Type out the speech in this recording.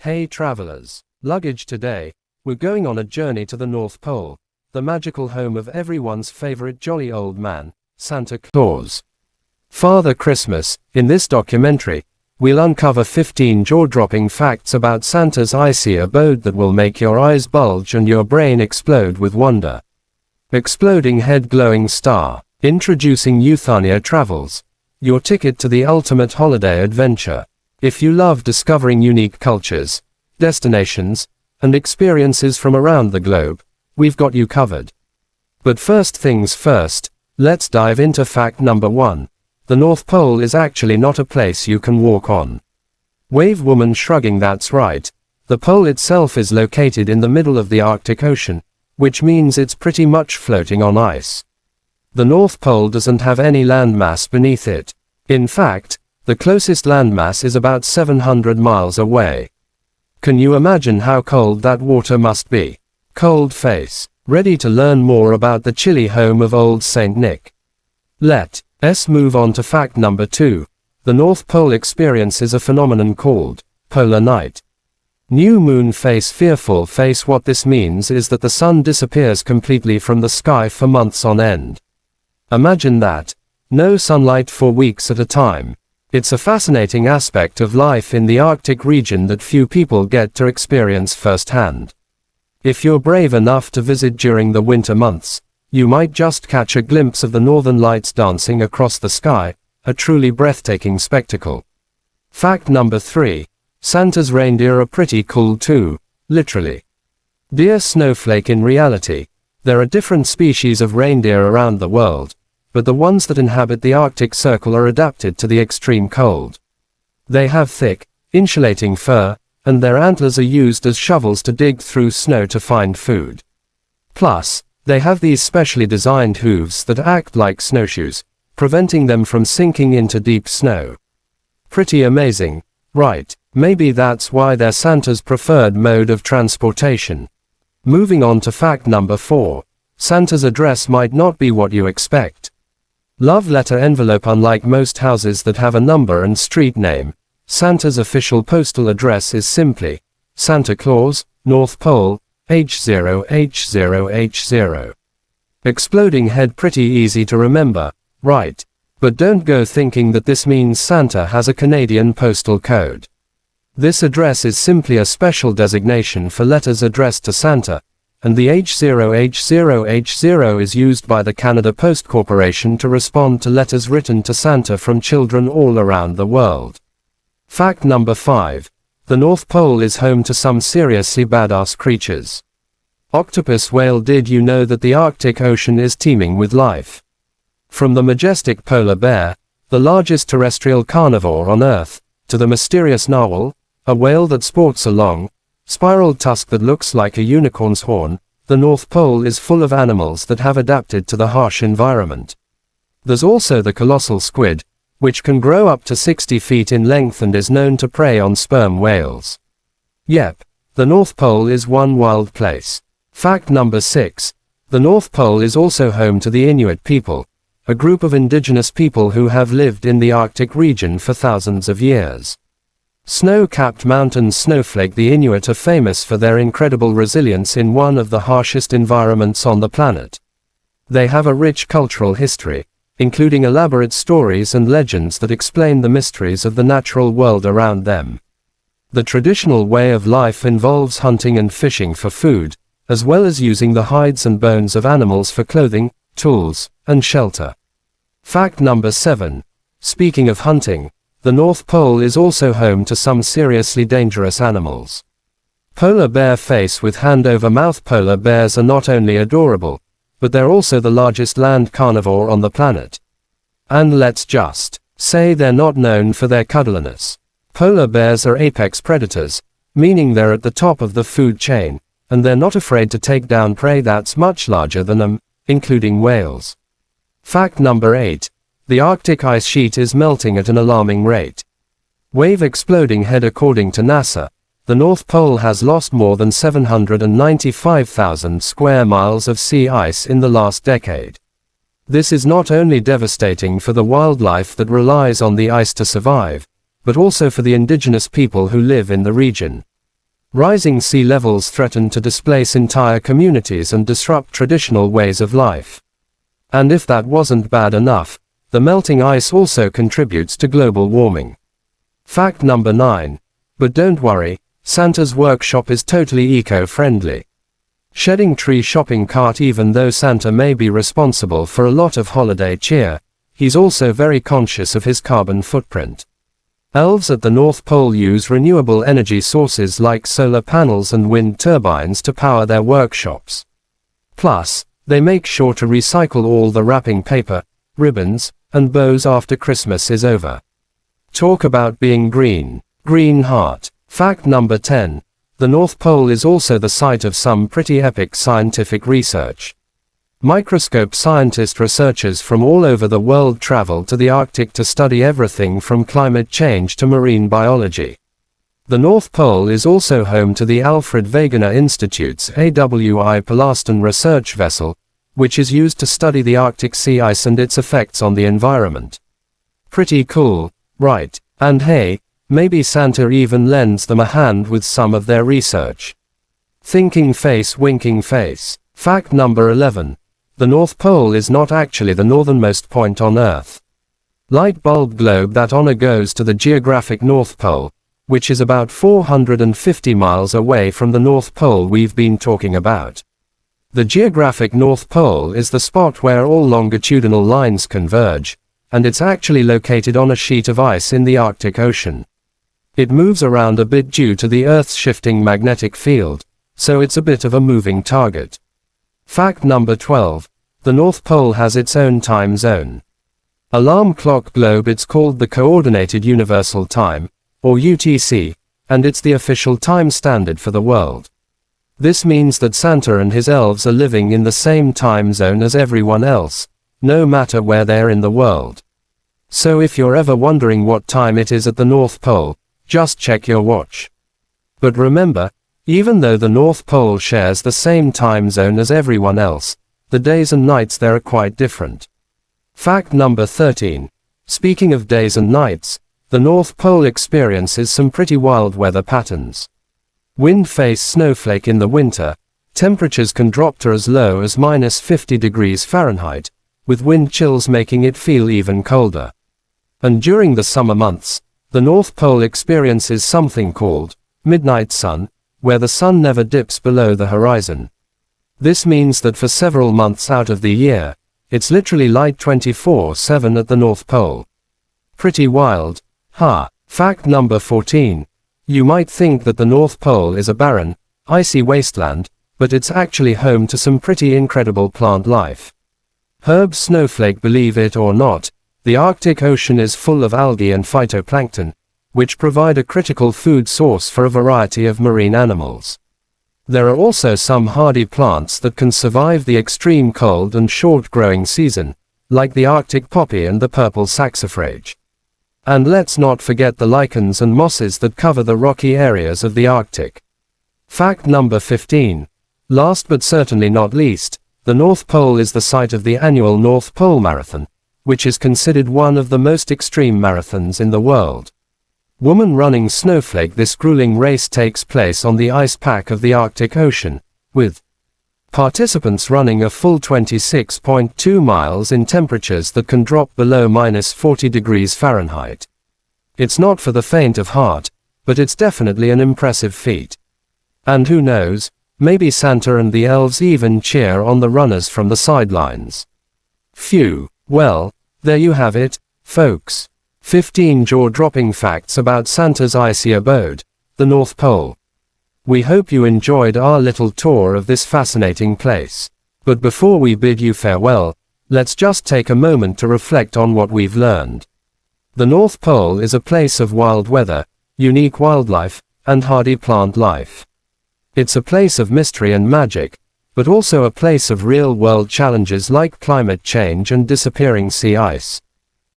Hey travelers! Luggage today. We're going on a journey to the North Pole, the magical home of everyone's favorite jolly old man, Santa Claus. Father Christmas. In this documentary, we'll uncover 15 jaw-dropping facts about Santa's icy abode that will make your eyes bulge and your brain explode with wonder. Exploding head glowing star. Introducing Euthania Travels, your ticket to the ultimate holiday adventure. If you love discovering unique cultures, destinations, and experiences from around the globe, we've got you covered. But first things first, let's dive into fact number 1. The North Pole is actually not a place you can walk on. Wave woman shrugging. That's right. The pole itself is located in the middle of the Arctic Ocean, which means it's pretty much floating on ice. The North Pole doesn't have any landmass beneath it. In fact, the closest landmass is about 700 miles away. Can you imagine how cold that water must be? Cold face. Ready to learn more about the chilly home of old Saint Nick? Let's move on to fact number 2. The North Pole experiences a phenomenon called polar night. New moon phase. Fearful face. What this means is that the sun disappears completely from the sky for months on end. Imagine that. No sunlight for weeks at a time. It's a fascinating aspect of life in the Arctic region that few people get to experience firsthand. If you're brave enough to visit during the winter months, you might just catch a glimpse of the northern lights dancing across the sky, a truly breathtaking spectacle. Fact number 3. Santa's reindeer are pretty cool too, literally. Dear snowflake. In reality, there are different species of reindeer around the world, but the ones that inhabit the Arctic Circle are adapted to the extreme cold. They have thick, insulating fur, and their antlers are used as shovels to dig through snow to find food. Plus, they have these specially designed hooves that act like snowshoes, preventing them from sinking into deep snow. Pretty amazing, right? Maybe that's why they're Santa's preferred mode of transportation. Moving on to fact number 4. Santa's address might not be what you expect. Love letter envelope. Unlike most houses that have a number and street name, Santa's official postal address is simply Santa Claus, North Pole, H0H0H0. Exploding head. Pretty easy to remember, right? But don't go thinking that this means Santa has a Canadian postal code. This address is simply a special designation for letters addressed to Santa, and the H0H0H0 is used by the Canada Post Corporation to respond to letters written to Santa from children all around the world. Fact number 5. The North Pole is home to some seriously badass creatures. Octopus whale. Did you know that the Arctic Ocean is teeming with life? From the majestic polar bear, the largest terrestrial carnivore on Earth, to the mysterious narwhal, a whale that sports a long, spiraled tusk that looks like a unicorn's horn, the North Pole is full of animals that have adapted to the harsh environment. There's also the colossal squid, which can grow up to 60 feet in length and is known to prey on sperm whales. Yep, the North Pole is one wild place. Fact number 6. The North Pole is also home to the Inuit people, a group of indigenous people who have lived in the Arctic region for thousands of years. Snow-capped mountains. Snowflake. The Inuit are famous for their incredible resilience in one of the harshest environments on the planet. They have a rich cultural history, including elaborate stories and legends that explain the mysteries of the natural world around them. The traditional way of life involves hunting and fishing for food, as well as using the hides and bones of animals for clothing, tools, and shelter. Fact number 7. Speaking of hunting, the North Pole is also home to some seriously dangerous animals. Polar bear face with hand over mouth. Polar bears are not only adorable, but they're also the largest land carnivore on the planet. And let's just say they're not known for their cuddliness. Polar bears are apex predators, meaning they're at the top of the food chain, and they're not afraid to take down prey that's much larger than them, including whales. Fact number 8. The Arctic ice sheet is melting at an alarming rate. Wave exploding head. According to NASA, the North Pole has lost more than 795,000 square miles of sea ice in the last decade. This is not only devastating for the wildlife that relies on the ice to survive, but also for the indigenous people who live in the region. Rising sea levels threaten to displace entire communities and disrupt traditional ways of life. And if that wasn't bad enough, the melting ice also contributes to global warming. Fact number 9. But don't worry, Santa's workshop is totally eco-friendly. Shedding tree shopping cart. Even though Santa may be responsible for a lot of holiday cheer, he's also very conscious of his carbon footprint. Elves at the North Pole use renewable energy sources like solar panels and wind turbines to power their workshops. Plus, they make sure to recycle all the wrapping paper, ribbons, and bows after Christmas is over. Talk about being green. Green heart. Fact number 10. The North Pole is also the site of some pretty epic scientific research. Microscope scientist researchers from all over the world travel to the Arctic to study everything from climate change to marine biology. The North Pole is also home to the Alfred Wegener Institute's AWI Polarstern research vessel, which is used to study the Arctic sea ice and its effects on the environment. Pretty cool, right? And hey, maybe Santa even lends them a hand with some of their research. Thinking face, winking face. Fact number 11. The North Pole is not actually the northernmost point on Earth. Light bulb globe. That honor goes to the geographic North Pole, which is about 450 miles away from the North Pole we've been talking about. The geographic North Pole is the spot where all longitudinal lines converge, and it's actually located on a sheet of ice in the Arctic Ocean. It moves around a bit due to the Earth's shifting magnetic field, so it's a bit of a moving target. Fact number 12. The North Pole has its own time zone. Alarm clock globe. It's called the Coordinated Universal Time, or UTC, and it's the official time standard for the world. This means that Santa and his elves are living in the same time zone as everyone else, no matter where they're in the world. So if you're ever wondering what time it is at the North Pole, just check your watch. But remember, even though the North Pole shares the same time zone as everyone else, the days and nights there are quite different. Fact number 13. Speaking of days and nights, the North Pole experiences some pretty wild weather patterns. Wind face snowflake in the winter. Temperatures can drop to as low as -50 degrees Fahrenheit, with wind chills making it feel even colder. And during the summer months, the North Pole experiences something called midnight sun, where the sun never dips below the horizon. This means that for several months out of the year, it's literally light 24/7 at the North Pole. Pretty wild, huh? Fact number 14. You might think that the North Pole is a barren, icy wasteland, but it's actually home to some pretty incredible plant life. Herb snowflake. Believe it or not, the Arctic Ocean is full of algae and phytoplankton, which provide a critical food source for a variety of marine animals. There are also some hardy plants that can survive the extreme cold and short growing season, like the Arctic poppy and the purple saxifrage. And let's not forget the lichens and mosses that cover the rocky areas of the Arctic. Fact number 15. Last but certainly not least, the North Pole is the site of the annual North Pole Marathon, which is considered one of the most extreme marathons in the world. Woman running snowflake. This grueling race takes place on the ice pack of the Arctic Ocean, with participants running a full 26.2 miles in temperatures that can drop below -40 degrees Fahrenheit. It's not for the faint of heart, but it's definitely an impressive feat. And who knows, maybe Santa and the elves even cheer on the runners from the sidelines. Phew. Well, there you have it, folks. 15 jaw-dropping facts about Santa's icy abode, the North Pole. We hope you enjoyed our little tour of this fascinating place. But before we bid you farewell, let's just take a moment to reflect on what we've learned. The North Pole is a place of wild weather, unique wildlife, and hardy plant life. It's a place of mystery and magic, but also a place of real-world challenges like climate change and disappearing sea ice.